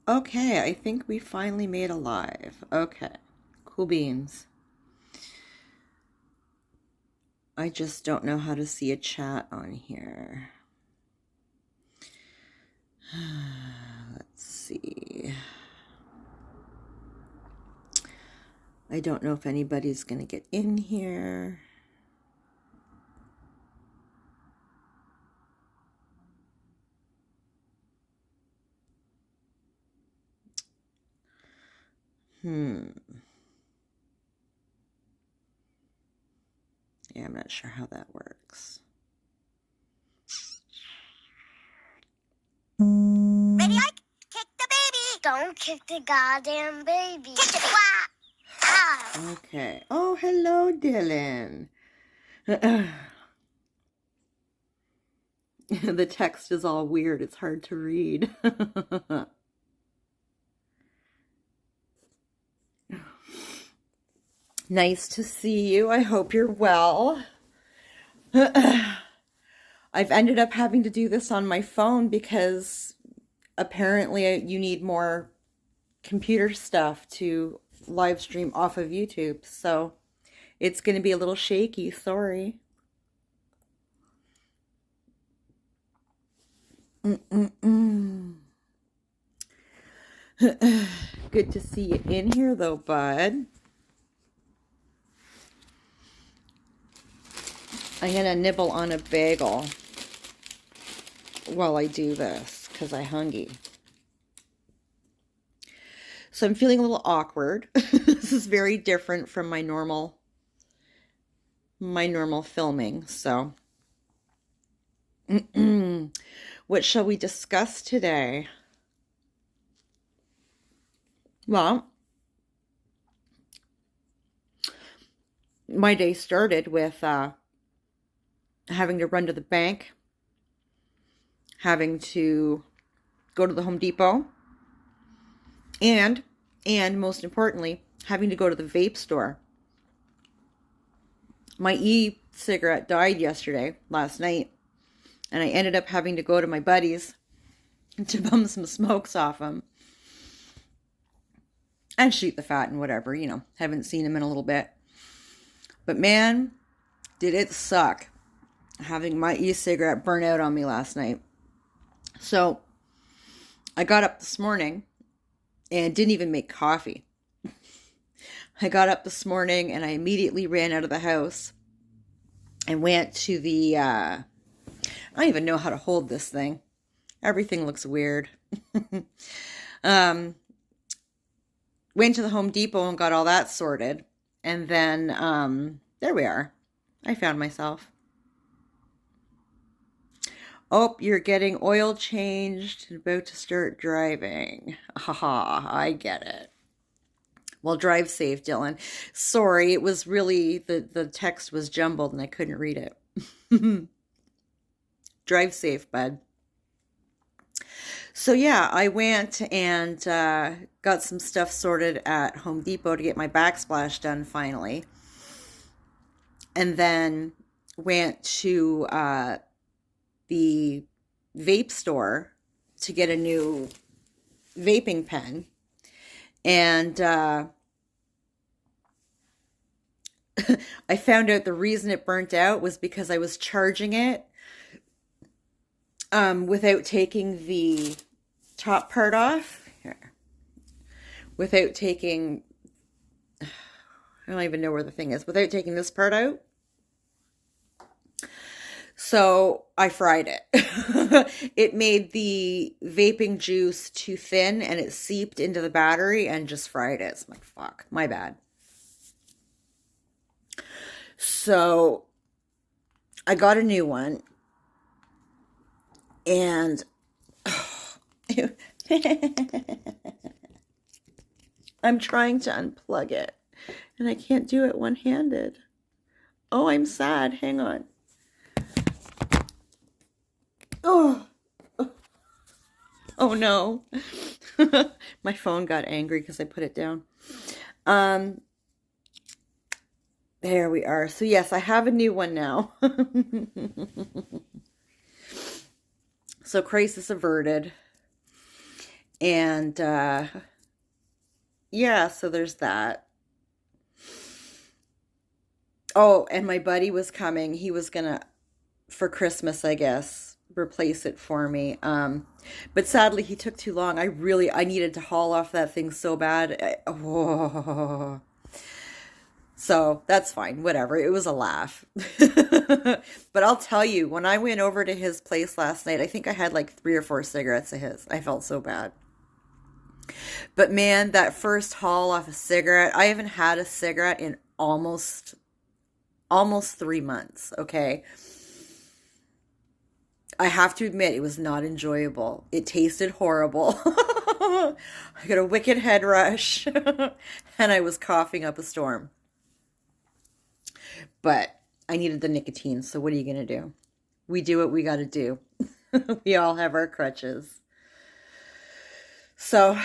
Okay, I think we finally made a live. Okay, cool beans. I just don't know how to see a chat on here. Let's see. I don't know if anybody's going to get in here. Yeah, I'm not sure how that works. Ready, Ike? Kick the baby. Don't kick the goddamn baby. Kick it. Wow. Okay. Oh, hello, Dylan. The text is all weird. It's hard to read. Nice to see you. I hope you're well. I've ended up having to do this on my phone because apparently you need more computer stuff to live stream off of YouTube. So it's going to be a little shaky. Sorry. Good to see you in here though, bud. I'm going to nibble on a bagel while I do this because I'm hungry. So I'm feeling a little awkward. This is very different from my normal filming. So what shall we discuss today? Well, my day started with having to run to the bank, having to go to the Home Depot, and most importantly, having to go to the vape store. My e-cigarette died last night, and I ended up having to go to my buddies to bum some smokes off them and shoot the fat and whatever, haven't seen him in a little bit. But man, did it suck having my e-cigarette burn out on me last night. So I got up this morning and didn't even make coffee. I got up this morning and I immediately ran out of the house and went to the, I don't even know how to hold this thing. Everything looks weird. Went to the Home Depot and got all that sorted. And then, there we are. I found myself. Oh, you're getting oil changed and about to start driving. Haha, I get it. Well, drive safe, Dylan. Sorry, it was really, the text was jumbled and I couldn't read it. Drive safe, bud. So yeah, I went and got some stuff sorted at Home Depot to get my backsplash done finally. And then went to the vape store to get a new vaping pen. And I found out the reason it burnt out was because I was charging it without taking the top part off. Here. Without taking, I don't even know where the thing is, without taking this part out. So I fried it. It made the vaping juice too thin and it seeped into the battery and just fried it. So I'm like, fuck, my bad. So I got a new one and I'm trying to unplug it and I can't do it one-handed. Oh, I'm sad. Hang on. Oh, oh no. My phone got angry because I put it down. There we are. So yes, I have a new one now. So crisis averted. And yeah, so there's that. Oh, and my buddy was coming. He was gonna, for Christmas, I guess, replace it for me. But sadly, he took too long. I needed to haul off that thing so bad. Oh. So that's fine. Whatever. It was a laugh. But I'll tell you, when I went over to his place last night, I think I had like 3 or 4 cigarettes of his. I felt so bad. But man, that first haul off a cigarette, I haven't had a cigarette in almost 3 months, okay? I have to admit, it was not enjoyable. It tasted horrible. I got a wicked head rush, and I was coughing up a storm. But I needed the nicotine, so what are you going to do? We do what we got to do. We all have our crutches. So,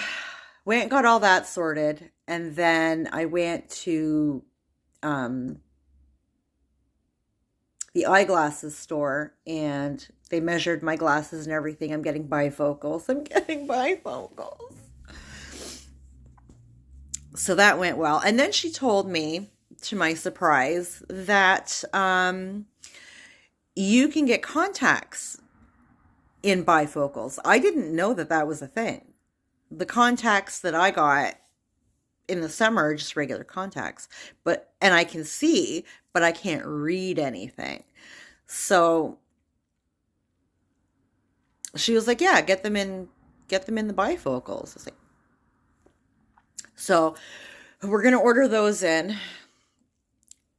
went and got all that sorted, and then I went to the eyeglasses store, and they measured my glasses and everything. I'm getting bifocals. So that went well. And then she told me, to my surprise, that you can get contacts in bifocals. I didn't know that that was a thing. The contacts that I got in the summer are just regular contacts, and I can see, but I can't read anything. So she was like, "Yeah, get them in the bifocals." I was like, so we're gonna order those in,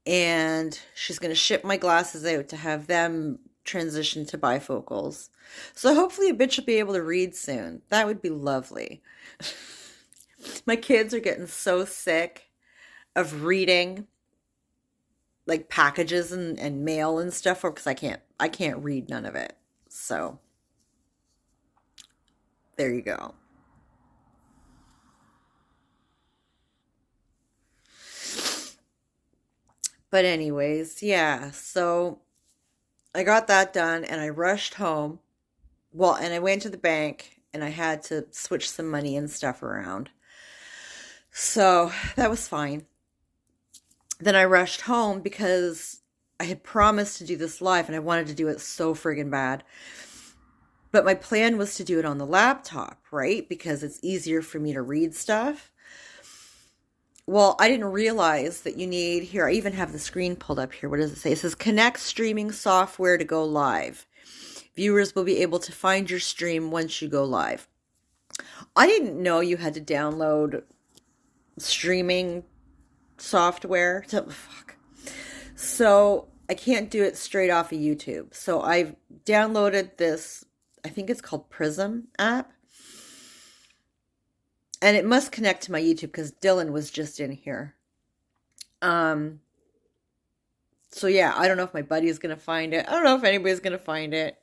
and she's gonna ship my glasses out to have them transition to bifocals. So hopefully a bitch will be able to read soon. That would be lovely. My kids are getting so sick of reading like packages and mail and stuff because I can't read none of it. So there you go. But anyways, yeah, so I got that done and I rushed home. Well, and I went to the bank and I had to switch some money and stuff around. So that was fine. Then I rushed home because I had promised to do this live and I wanted to do it so friggin' bad. But my plan was to do it on the laptop, right? Because it's easier for me to read stuff. Well, I didn't realize that you need, here, I even have the screen pulled up here. What does it say? It says connect streaming software to go live. Viewers will be able to find your stream once you go live. I didn't know you had to download streaming software. So I can't do it straight off of YouTube. So I've downloaded this, I think it's called Prism app. And it must connect to my YouTube because Dylan was just in here. So yeah, I don't know if my buddy is going to find it. I don't know if anybody's going to find it.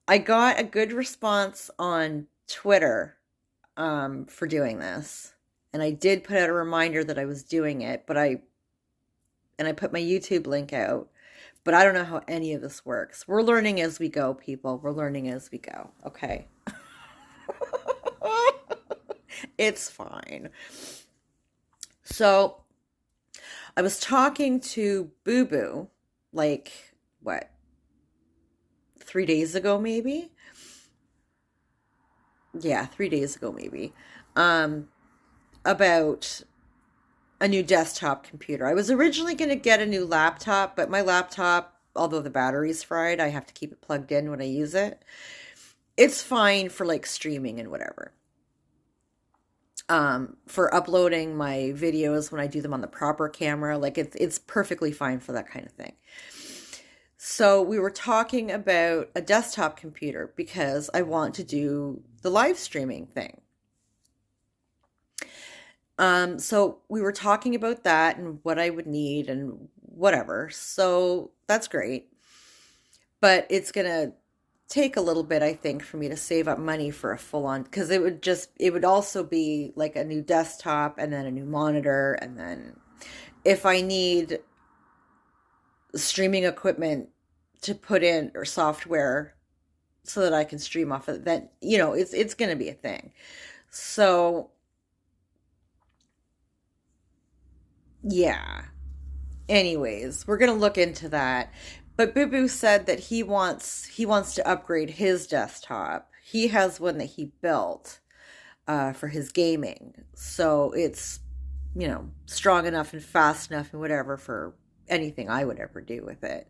I got a good response on Twitter for doing this. And I did put out a reminder that I was doing it, but I put my YouTube link out. But I don't know how any of this works. We're learning as we go, people. We're learning as we go. Okay. It's fine. So I was talking to Boo Boo, like, what, 3 days ago, maybe? Yeah, 3 days ago, maybe. About a new desktop computer. I was originally going to get a new laptop, but my laptop, although the battery's fried, I have to keep it plugged in when I use it. It's fine for like streaming and whatever. For uploading my videos when I do them on the proper camera, like it's perfectly fine for that kind of thing. So we were talking about a desktop computer because I want to do the live streaming thing. So we were talking about that and what I would need and whatever. So that's great. But it's going to take a little bit, I think, for me to save up money for a full-on, because it would also be like a new desktop and then a new monitor. And then if I need streaming equipment to put in or software so that I can stream off of it, then, it's going to be a thing. So, yeah. Anyways, we're gonna look into that. But Boo Boo said that he wants to upgrade his desktop. He has one that he built for his gaming, so it's strong enough and fast enough and whatever for anything I would ever do with it.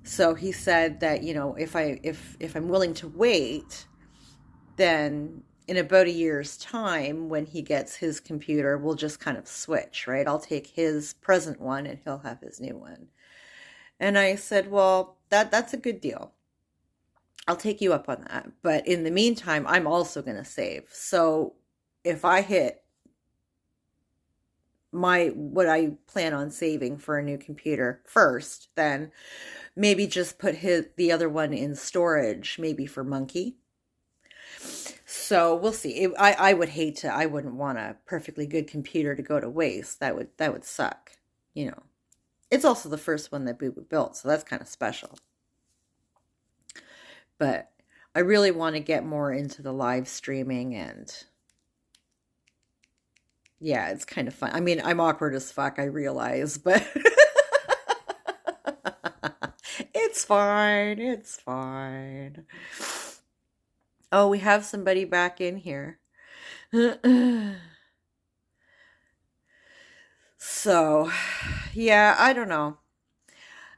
So he said that if I'm willing to wait, then in about a year's time, when he gets his computer, we'll just kind of switch, right? I'll take his present one and he'll have his new one. And I said, well, that's a good deal. I'll take you up on that. But in the meantime, I'm also going to save. So if I hit what I plan on saving for a new computer first, then maybe just put the other one in storage, maybe for Monkey. So we'll see. I would hate to. I wouldn't want a perfectly good computer to go to waste. That would suck. It's also the first one that Boo Boo built, so that's kind of special. But I really want to get more into the live streaming, and yeah, it's kind of fun. I mean, I'm awkward as fuck, I realize, but it's fine. It's fine. Oh, we have somebody back in here. So, yeah, I don't know.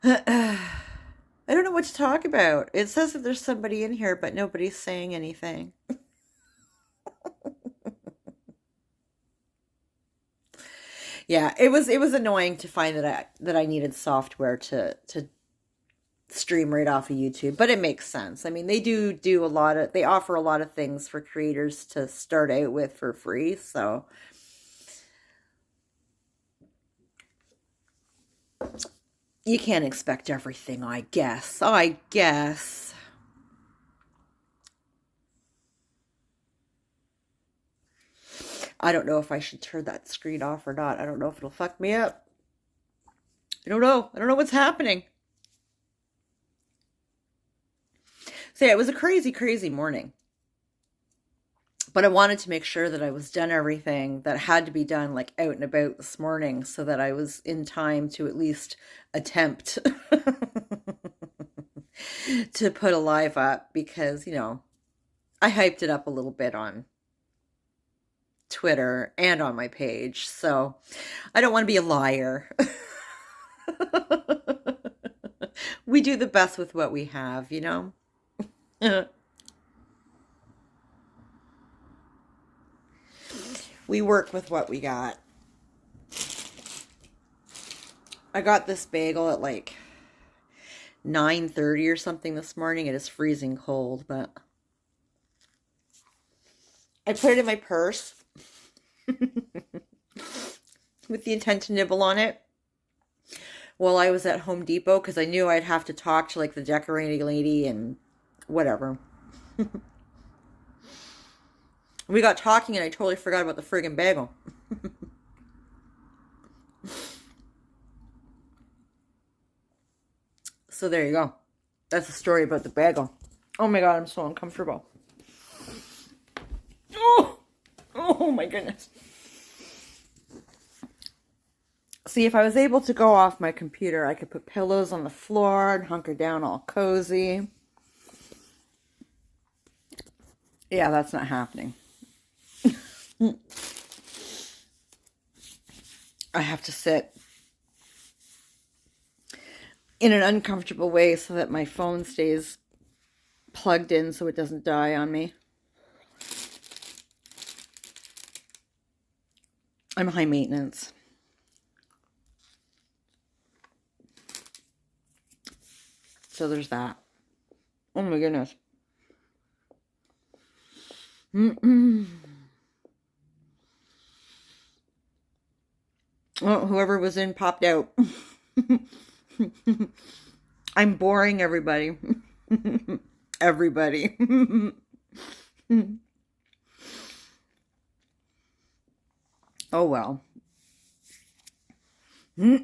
I don't know what to talk about. It says that there's somebody in here, but nobody's saying anything. Yeah, it was annoying to find that I needed software to stream right off of YouTube, but it makes sense. I mean, they offer a lot of things for creators to start out with for free, so you can't expect everything, I guess. I don't know if I should turn that screen off or not. I don't know if it'll fuck me up. I don't know. I don't know what's happening. So yeah, it was a crazy, crazy morning. But I wanted to make sure that I was done everything that had to be done, like out and about this morning, so that I was in time to at least attempt to put a live up, because, I hyped it up a little bit on Twitter and on my page. So I don't want to be a liar. We do the best with what we have, We work with what we got. I got this bagel at like 9:30 or something this morning. It is freezing cold, but I put it in my purse with the intent to nibble on it while I was at Home Depot, because I knew I'd have to talk to like the decorating lady and whatever. We got talking and I totally forgot about the friggin' bagel. So there you go. That's the story about the bagel. Oh my God, I'm so uncomfortable. Oh my goodness. See, if I was able to go off my computer, I could put pillows on the floor and hunker down all cozy. Yeah, that's not happening. I have to sit in an uncomfortable way so that my phone stays plugged in so it doesn't die on me. I'm high maintenance. So there's that. Oh my goodness. Oh, whoever was in popped out. I'm boring everybody. Everybody. Oh well. So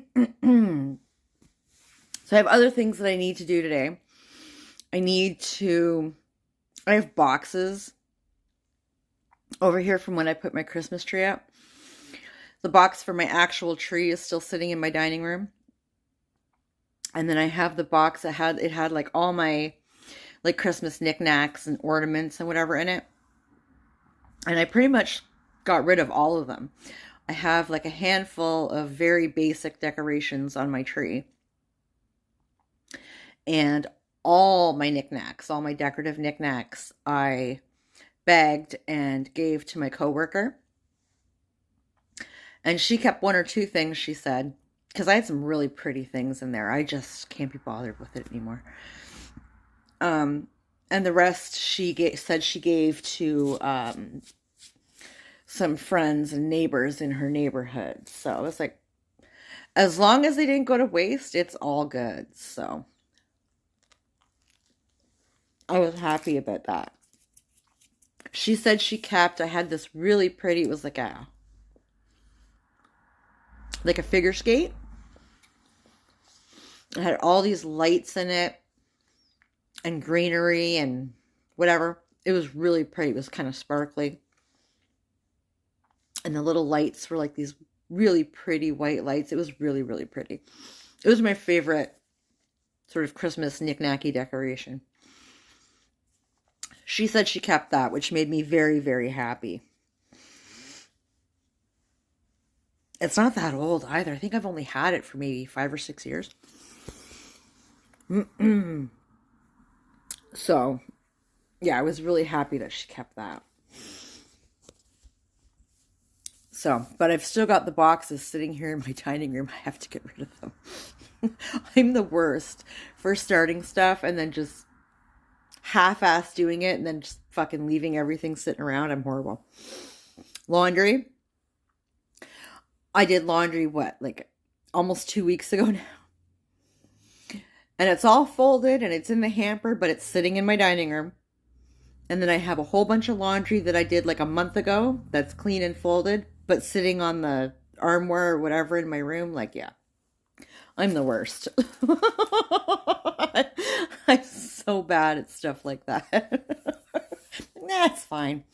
I have other things that I need to do today. I have boxes over here from when I put my Christmas tree up. The box for my actual tree is still sitting in my dining room. And then I have the box that had like all my like Christmas knickknacks and ornaments and whatever in it. And I pretty much got rid of all of them. I have like a handful of very basic decorations on my tree. And all my knickknacks, all my decorative knickknacks, I bagged and gave to my coworker. And she kept one or two things, she said, because I had some really pretty things in there. I just can't be bothered with it anymore. And the rest said she gave to some friends and neighbors in her neighborhood. So I was like, as long as they didn't go to waste, it's all good. So I was happy about that. She said she kept, I had this really pretty, it was like a figure skate. It had all these lights in it and greenery and whatever. It was really pretty. It was kind of sparkly. And the little lights were like these really pretty white lights. It was really, really pretty. It was my favorite sort of Christmas knick-knacky decoration. She said she kept that, which made me very, very happy. It's not that old either. I think I've only had it for maybe 5 or 6 years. So, yeah, I was really happy that she kept that. So, but I've still got the boxes sitting here in my dining room. I have to get rid of them. I'm the worst for starting stuff and then just half-ass doing it and then just fucking leaving everything sitting around. I'm horrible. Laundry. I did laundry, like almost 2 weeks ago now. And it's all folded and it's in the hamper, but it's sitting in my dining room. And then I have a whole bunch of laundry that I did like a month ago that's clean and folded, but sitting on the armoire or whatever in my room. Like, yeah, I'm the worst. I'm so bad at stuff like that. That's fine.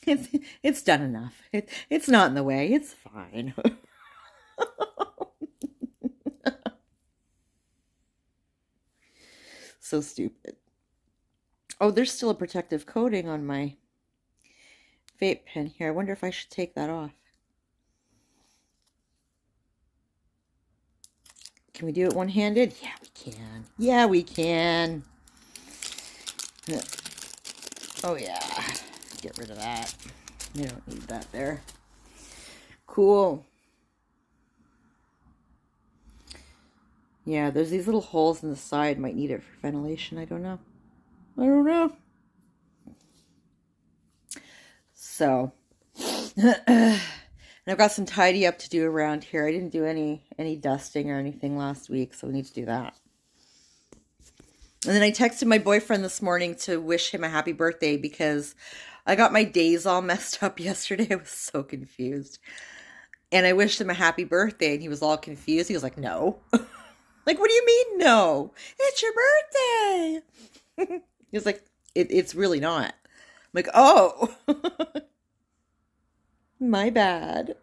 It's done enough. It's not in the way. It's fine. So stupid. Oh, there's still a protective coating on my vape pen here. I wonder if I should take that off. Can we do it one-handed? Yeah, we can. Yeah, we can. Oh, yeah. Get rid of that. We don't need that there. Cool. Yeah, there's these little holes in the side. Might need it for ventilation. I don't know. So, and I've got some tidy up to do around here. I didn't do any dusting or anything last week, so we need to do that. And then I texted my boyfriend this morning to wish him a happy birthday because I got my days all messed up yesterday. I was so confused. And I wished him a happy birthday, and he was all confused. He was like, no. Like, what do you mean, no? It's your birthday. He was like, it's really not. I'm like, oh. My bad.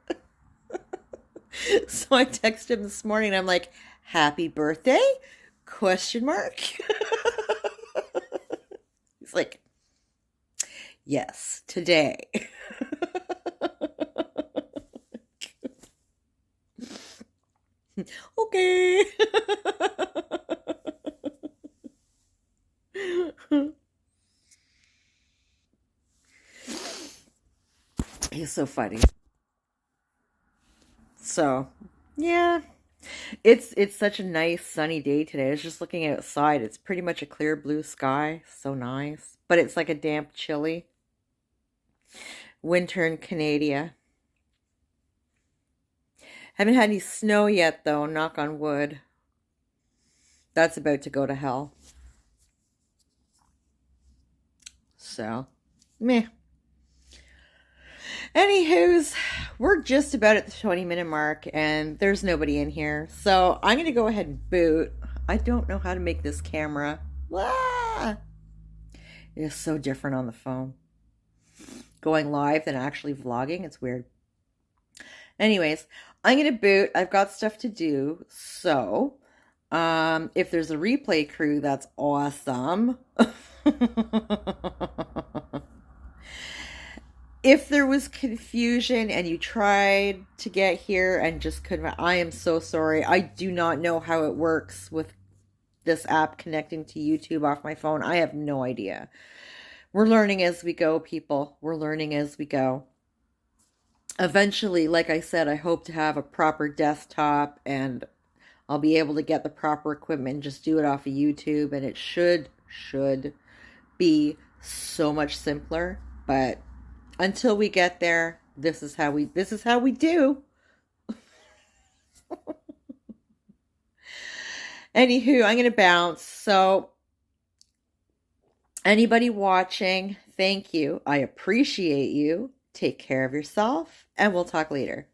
So I texted him this morning, and I'm like, happy birthday? Question mark. He's like, yes, today. Okay. He's so funny. So, yeah. It's such a nice sunny day today. I was just looking outside. It's pretty much a clear blue sky. So nice. But it's like a damp, chilly winter in Canada. Haven't had any snow yet, though, knock on wood. That's about to go to hell. So, meh. Anywho's, we're just about at the 20-minute mark, and there's nobody in here. So, I'm going to go ahead and boot. I don't know how to make this camera. Ah! It is so different on the phone. going live than actually vlogging. It's weird. Anyways, I'm going to boot. I've got stuff to do. So, if there's a replay crew, that's awesome. If there was confusion and you tried to get here and just couldn't, I am so sorry. I do not know how it works with this app connecting to YouTube off my phone. I have no idea. We're learning as we go, people. We're learning as we go. Eventually, like I said, I hope to have a proper desktop and I'll be able to get the proper equipment and just do it off of YouTube, and it should be so much simpler. But until we get there, this is how we do. Anywho, I'm going to bounce. So anybody watching, thank you. I appreciate you. Take care of yourself, and we'll talk later.